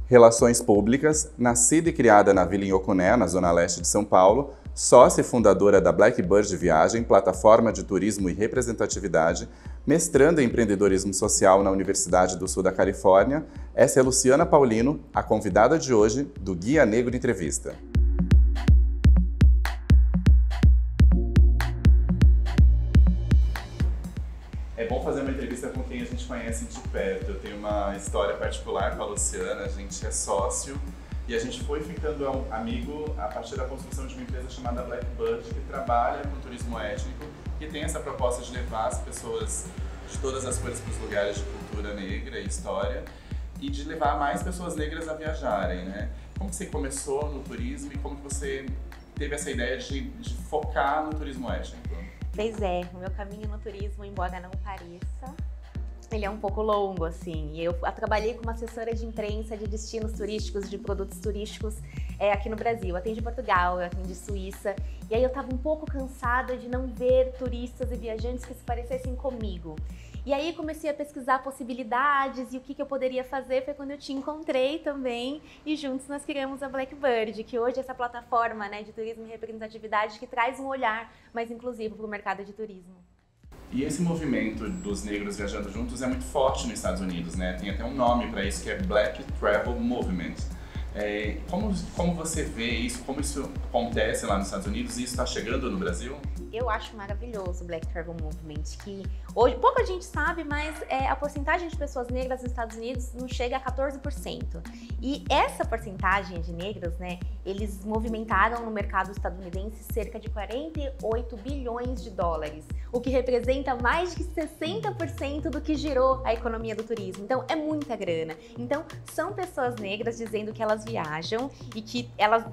Relações Públicas, nascida e criada na Vila Inhocuné, na zona leste de São Paulo, sócia e fundadora da Blackbird Viagem, plataforma de turismo e representatividade, mestranda em empreendedorismo social na Universidade do Sul da Califórnia, essa é Luciana Paulino, a convidada de hoje do Guia Negro Entrevista. É bom fazer uma entrevista com quem a gente conhece de perto. Eu tenho uma história particular com a Luciana, a gente é sócio e a gente foi ficando amigo a partir da construção de uma empresa chamada Blackbird, que trabalha com turismo étnico, que tem essa proposta de levar as pessoas de todas as cores para os lugares de cultura negra e história e de levar mais pessoas negras a viajarem, né? Como que você começou no turismo e como que você teve essa ideia de focar no turismo étnico? Pois é, o meu caminho no turismo, embora não pareça, ele é um pouco longo, assim. Eu trabalhei como assessora de imprensa de destinos turísticos, de produtos turísticos aqui no Brasil. Eu atendi Portugal, eu atendi Suíça. E aí eu estava um pouco cansada de não ver turistas e viajantes que se parecessem comigo. E aí comecei a pesquisar possibilidades e o que eu poderia fazer. Foi quando eu te encontrei também e juntos nós criamos a Blackbird, que hoje é essa plataforma, né, de turismo e representatividade que traz um olhar mais inclusivo para o mercado de turismo. E esse movimento dos negros viajando juntos é muito forte nos Estados Unidos, né? Tem até um nome para isso que é Black Travel Movement. Como você vê isso, como isso acontece lá nos Estados Unidos e isso está chegando no Brasil? Eu acho maravilhoso o Black Travel Movement, que hoje pouca gente sabe, mas a porcentagem de pessoas negras nos Estados Unidos não chega a 14%. E essa porcentagem de negros, né, eles movimentaram no mercado estadunidense cerca de 48 bilhões de dólares, o que representa mais de 60% do que girou a economia do turismo. Então, é muita grana. Então, são pessoas negras dizendo que elas viajam e que elas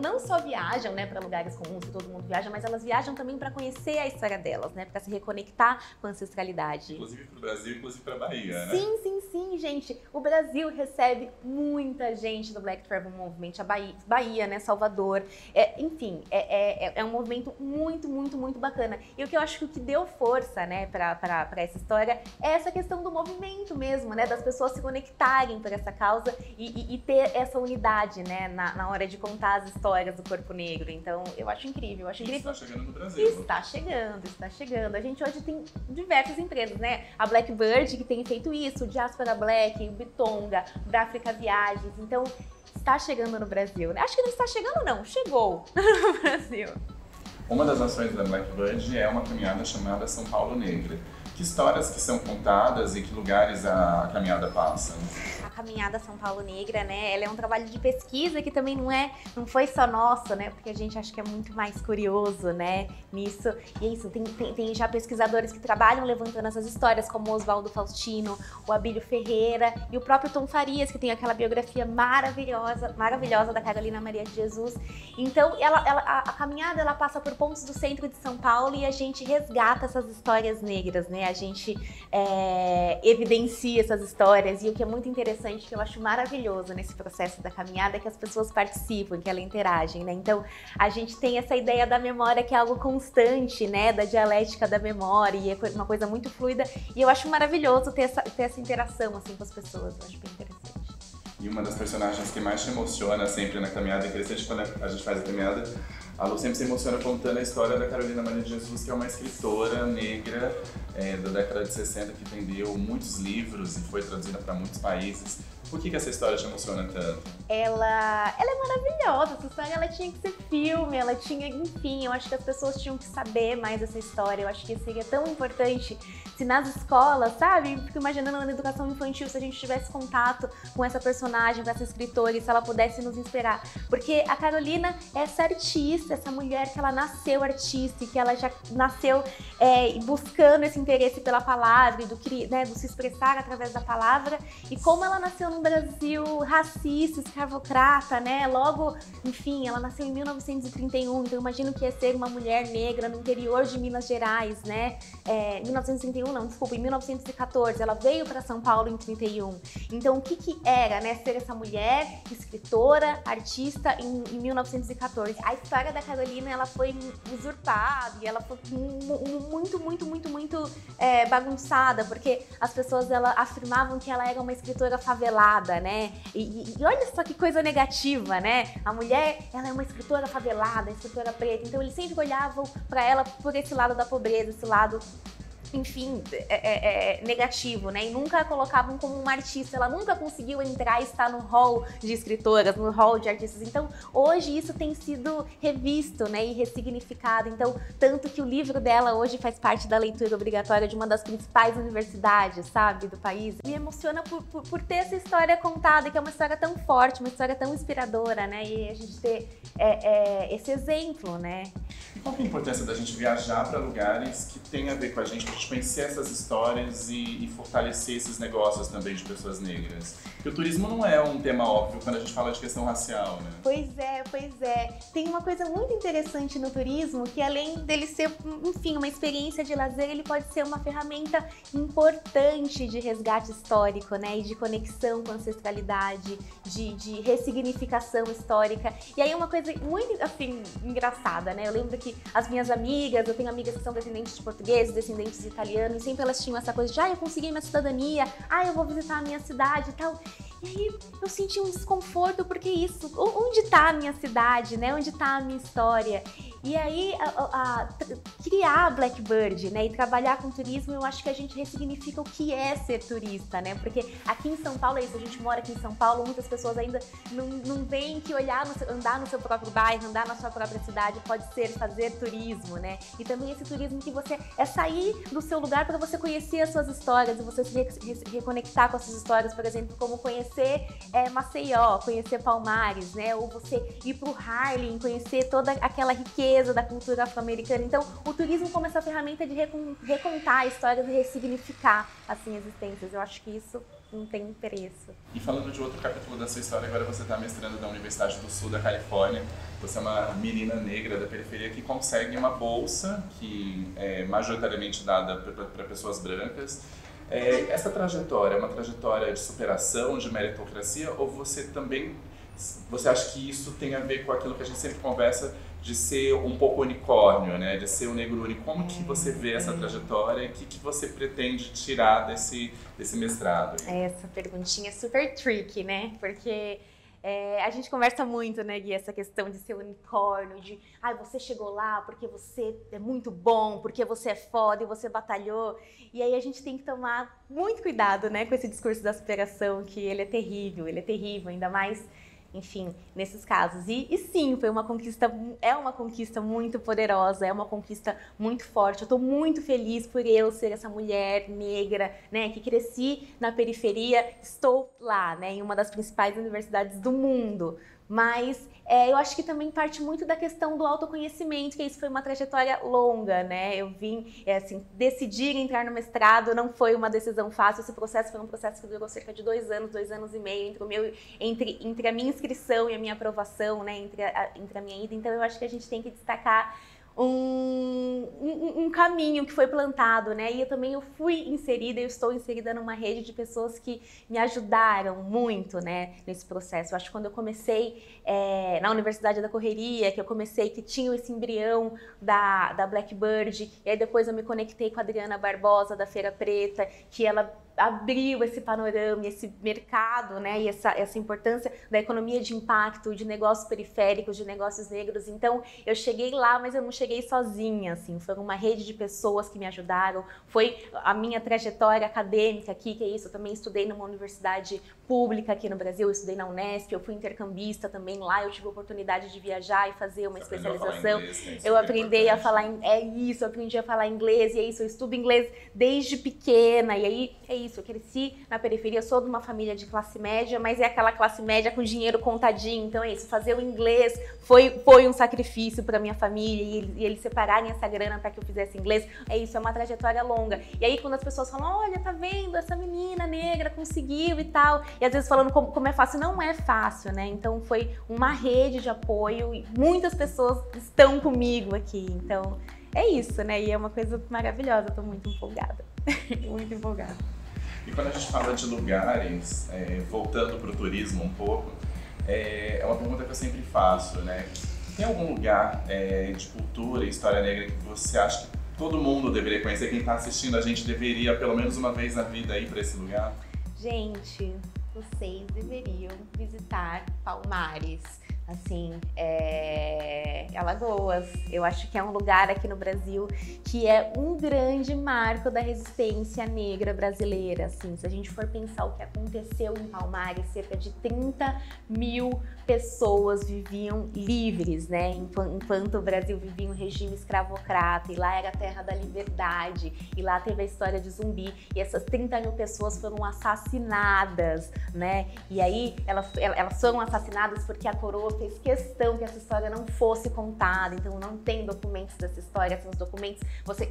não só viajam, né, para lugares comuns, que todo mundo viaja, mas elas viajam também para conhecer a história delas, né, para se reconectar com a ancestralidade. Inclusive para o Brasil, inclusive para a Bahia, né? Sim, gente. O Brasil recebe muita gente do Black Travel Movement, a Bahia, né, Salvador. Enfim, é um movimento muito bacana. E o que eu acho que o que deu força, né, para essa história é essa questão do movimento mesmo, né, das pessoas se conectarem por essa causa e ter essa unidade, né, na hora de contar as histórias do corpo negro. Então, eu acho incrível. Está chegando no Brasil. Está chegando. A gente hoje tem diversas empresas, né? A Blackbird, que tem feito isso, o Diaspora Black, o Bitonga, o da África Viagens. Então, está chegando no Brasil, né? Acho que não está chegando, não. Chegou no Brasil. Uma das ações da Blackbird é uma caminhada chamada São Paulo Negra. Que histórias que são contadas e que lugares a caminhada passa? A caminhada São Paulo Negra, né? Ela é um trabalho de pesquisa que também não foi só nosso, né? Porque a gente acha que é muito mais curioso, né? Nisso. E é isso, tem já pesquisadores que trabalham levantando essas histórias, como o Oswaldo Faustino, o Abílio Ferreira e o próprio Tom Farias, que tem aquela biografia maravilhosa da Carolina Maria de Jesus. Então, a caminhada, ela passa por pontos do centro de São Paulo e a gente resgata essas histórias negras, né? A gente evidencia essas histórias e o que é muito interessante, que eu acho maravilhoso nesse processo da caminhada, é que as pessoas participam, que elas interagem, né? Então, a gente tem essa ideia da memória que é algo constante, né? Da dialética da memória e é uma coisa muito fluida e eu acho maravilhoso ter essa interação, assim, com as pessoas, eu acho bem interessante. E uma das personagens que mais te emociona sempre na caminhada, é interessante quando a gente faz a caminhada, a Lu sempre se emociona contando a história da Carolina Maria de Jesus, que é uma escritora negra da década de 60 que vendeu muitos livros e foi traduzida para muitos países. Por que essa história te emociona tanto? Ela é maravilhosa, essa história ela tinha que ser filme, ela tinha, enfim, eu acho que as pessoas tinham que saber mais dessa história, eu acho que seria tão importante se nas escolas, sabe? Fico imaginando na educação infantil, se a gente tivesse contato com essa personagem, com essa escritora, e se ela pudesse nos inspirar. Porque a Carolina é essa artista, essa mulher que ela nasceu artista e que ela já nasceu buscando esse interesse pela palavra e do se expressar através da palavra, e como ela nasceu num Brasil racista, escravocrata, né? Logo, enfim, ela nasceu em 1931, então imagino que ia ser uma mulher negra no interior de Minas Gerais, né? 1931 não, desculpa, em 1914, ela veio para São Paulo em 31. Então, o que era, né, ser essa mulher, escritora, artista em 1914? A história da Carolina, ela foi usurpada e ela foi muito bagunçada, porque as pessoas afirmavam que ela era uma escritora favelada, né? E olha só que coisa negativa, né? A mulher, ela é uma escritora favelada, escritora preta, então eles sempre olhavam para ela por esse lado da pobreza, esse lado, enfim, negativo, né? E nunca a colocavam como uma artista. Ela nunca conseguiu entrar e estar no hall de escritoras, no hall de artistas. Então, hoje isso tem sido revisto, né? E ressignificado. Então, tanto que o livro dela hoje faz parte da leitura obrigatória de uma das principais universidades, sabe? Do país. Me emociona por ter essa história contada, que é uma história tão forte, uma história tão inspiradora, né? E a gente ter esse exemplo, né? E qual que é a importância da gente viajar para lugares que tem a ver com a gente, pra gente conhecer essas histórias e fortalecer esses negócios também de pessoas negras? Porque o turismo não é um tema óbvio quando a gente fala de questão racial, né? Pois é. Tem uma coisa muito interessante no turismo, que além dele ser, enfim, uma experiência de lazer, ele pode ser uma ferramenta importante de resgate histórico, né? E de conexão com a ancestralidade, de ressignificação histórica. E aí uma coisa muito, assim, engraçada, né? Eu lembro que as minhas amigas, eu tenho amigas que são descendentes de portugueses, descendentes de italianos, e sempre elas tinham essa coisa de, eu consegui minha cidadania, eu vou visitar a minha cidade e tal. E aí eu senti um desconforto, porque isso, onde tá a minha cidade, né? Onde tá a minha história? E aí, criar a Blackbird, né, e trabalhar com turismo, eu acho que a gente ressignifica o que é ser turista, né? Porque aqui em São Paulo é isso, a gente mora aqui em São Paulo, muitas pessoas ainda não veem que andar no seu próprio bairro, andar na sua própria cidade pode ser fazer turismo, né? E também esse turismo que você sair do seu lugar para você conhecer as suas histórias e você se reconectar com essas histórias, por exemplo, como conhecer Maceió, conhecer Palmares, né? Ou você ir pro Harlem, conhecer toda aquela riqueza da cultura afro-americana. Então, o turismo como essa ferramenta de recontar histórias e ressignificar, assim, existências. Eu acho que isso não tem preço. E falando de outro capítulo da sua história, agora você está mestrando na Universidade do Sul da Califórnia. Você é uma menina negra da periferia que consegue uma bolsa que é majoritariamente dada para pessoas brancas. Essa trajetória é uma trajetória de superação, de meritocracia, ou você acha que isso tem a ver com aquilo que a gente sempre conversa de ser um pouco unicórnio, né? De ser um negro único? Como que você vê essa trajetória e o que você pretende tirar desse mestrado? Essa perguntinha é super tricky, né? Porque a gente conversa muito, né, Gui, essa questão de ser unicórnio, de você chegou lá porque você é muito bom, porque você é foda e você batalhou. E aí a gente tem que tomar muito cuidado, né, com esse discurso da superação, que ele é terrível, ainda mais, enfim, nesses casos. E sim, é uma conquista muito poderosa, é uma conquista muito forte. Eu tô muito feliz por eu ser essa mulher negra, né, que cresci na periferia, estou lá, né, em uma das principais universidades do mundo. Mas eu acho que também parte muito da questão do autoconhecimento, que isso foi uma trajetória longa, né? Eu vim, decidir entrar no mestrado não foi uma decisão fácil. Esse processo foi um processo que durou cerca de 2 anos e meio, entre a minha inscrição e a minha aprovação, né? Entre a minha ida. Então, eu acho que a gente tem que destacar um caminho que foi plantado, né? E eu estou inserida numa rede de pessoas que me ajudaram muito, né, nesse processo. Eu acho que quando eu comecei na Universidade da Correria, que tinha esse embrião da Blackbird, e aí depois eu me conectei com a Adriana Barbosa, da Feira Preta, que ela abriu esse panorama, esse mercado, né, e essa importância da economia de impacto, de negócios periféricos, de negócios negros. Então, eu cheguei lá, mas eu não cheguei sozinha, assim, foi uma rede de pessoas que me ajudaram, foi a minha trajetória acadêmica aqui, que é isso, eu também estudei numa universidade pública aqui no Brasil, eu estudei na Unesp, eu fui intercambista também lá, eu tive a oportunidade de viajar e fazer uma especialização. Eu aprendi a falar eu aprendi a falar inglês, e é isso, eu estudo inglês desde pequena, e aí isso, eu cresci na periferia, eu sou de uma família de classe média, mas é aquela classe média com dinheiro contadinho, então é isso, fazer o inglês foi um sacrifício para minha família, e eles separarem essa grana para que eu fizesse inglês, é isso, é uma trajetória longa. E aí quando as pessoas falam, olha, tá vendo, essa menina negra conseguiu e tal, e às vezes falando como é fácil, não é fácil, né? Então foi uma rede de apoio, e muitas pessoas estão comigo aqui, então é isso, né? E é uma coisa maravilhosa, eu tô muito empolgada, muito empolgada. E quando a gente fala de lugares, voltando para o turismo um pouco, é uma pergunta que eu sempre faço, né? Tem algum lugar de cultura e história negra que você acha que todo mundo deveria conhecer, quem está assistindo a gente deveria pelo menos uma vez na vida ir para esse lugar? Gente, vocês deveriam visitar Palmares, assim, Alagoas. Eu acho que é um lugar aqui no Brasil que é um grande marco da resistência negra brasileira, assim. Se a gente for pensar o que aconteceu em Palmares, cerca de 30 mil pessoas viviam livres, né? Enquanto o Brasil vivia um regime escravocrata, e lá era a terra da liberdade, e lá teve a história de Zumbi, e essas 30 mil pessoas foram assassinadas, né? E aí elas foram assassinadas porque a coroa fez questão que essa história não fosse contada, então não tem documentos dessa história, são os documentos.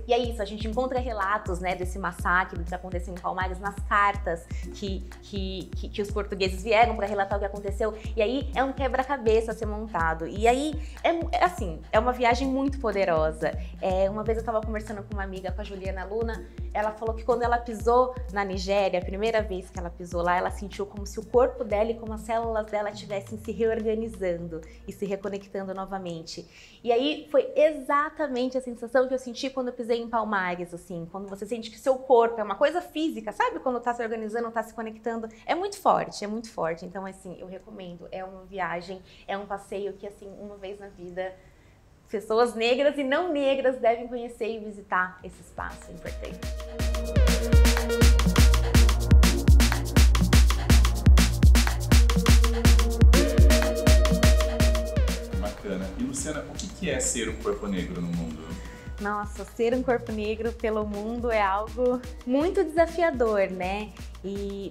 E é isso, a gente encontra relatos, né, desse massacre, do que aconteceu em Palmares, nas cartas que os portugueses vieram para relatar o que aconteceu, e aí é um quebra-cabeça a ser montado. E aí, é uma viagem muito poderosa. Uma vez eu estava conversando com uma amiga, com a Juliana Luna, ela falou que quando ela pisou na Nigéria, a primeira vez que ela pisou lá, ela sentiu como se o corpo dela e como as células dela estivessem se reorganizando e se reconectando novamente. E aí foi exatamente a sensação que eu senti quando eu pisei em Palmares, assim, quando você sente que seu corpo é uma coisa física, sabe? Quando tá se organizando, tá se conectando, é muito forte, é muito forte. Então, assim, eu recomendo, é uma viagem, é um passeio que, assim, uma vez na vida, pessoas negras e não negras devem conhecer e visitar esse espaço importante. Bacana. E Luciana, o que é ser um corpo negro no mundo? Nossa, ser um corpo negro pelo mundo é algo muito desafiador, né?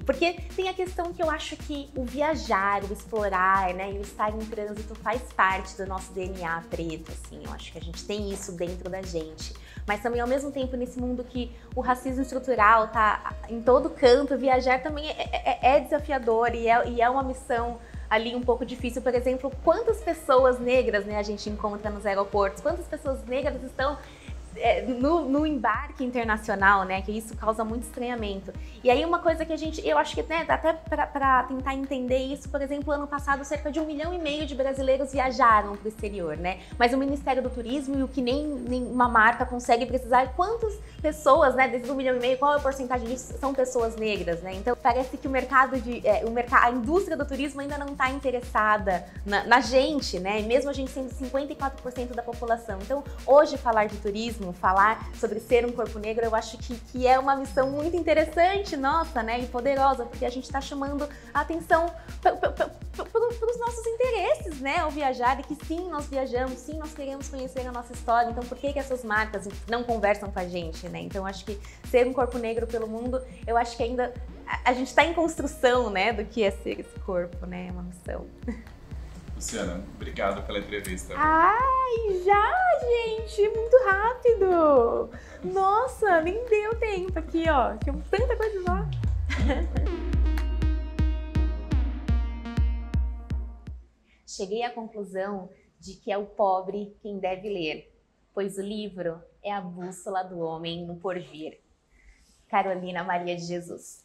Porque tem a questão que eu acho que o viajar, o explorar, né, e o estar em trânsito faz parte do nosso DNA preto, assim. Eu acho que a gente tem isso dentro da gente. Mas também, ao mesmo tempo, nesse mundo que o racismo estrutural tá em todo canto, viajar também é desafiador e é uma missão ali um pouco difícil. Por exemplo, quantas pessoas negras, né, a gente encontra nos aeroportos, quantas pessoas negras estão no embarque internacional, né, que isso causa muito estranhamento. E aí uma coisa que eu acho que, né, até para tentar entender isso, por exemplo, ano passado cerca de 1,5 milhão de brasileiros viajaram para o exterior, né, mas o Ministério do Turismo, e o que nem uma marca consegue precisar, quantas pessoas, né, desses 1,5 milhão, qual é a porcentagem disso são pessoas negras, né, então parece que a indústria do turismo ainda não está interessada na gente, né, mesmo a gente sendo 54% da população. Então, hoje falar de turismo, falar sobre ser um corpo negro, eu acho que é uma missão muito interessante, nossa, né, e poderosa, porque a gente está chamando a atenção para os nossos interesses, né, ao viajar, e que sim, nós viajamos, sim, nós queremos conhecer a nossa história, então por que essas marcas não conversam com a gente, né? Então acho que ser um corpo negro pelo mundo, eu acho que ainda a gente está em construção, né, do que é ser esse corpo, né, é uma missão. Luciana, obrigado pela entrevista. Ai, já, gente, muito rápido. Nossa, nem deu tempo aqui, ó. Tinha tanta coisa lá. Cheguei à conclusão de que é o pobre quem deve ler, pois o livro é a bússola do homem no porvir. Carolina Maria de Jesus.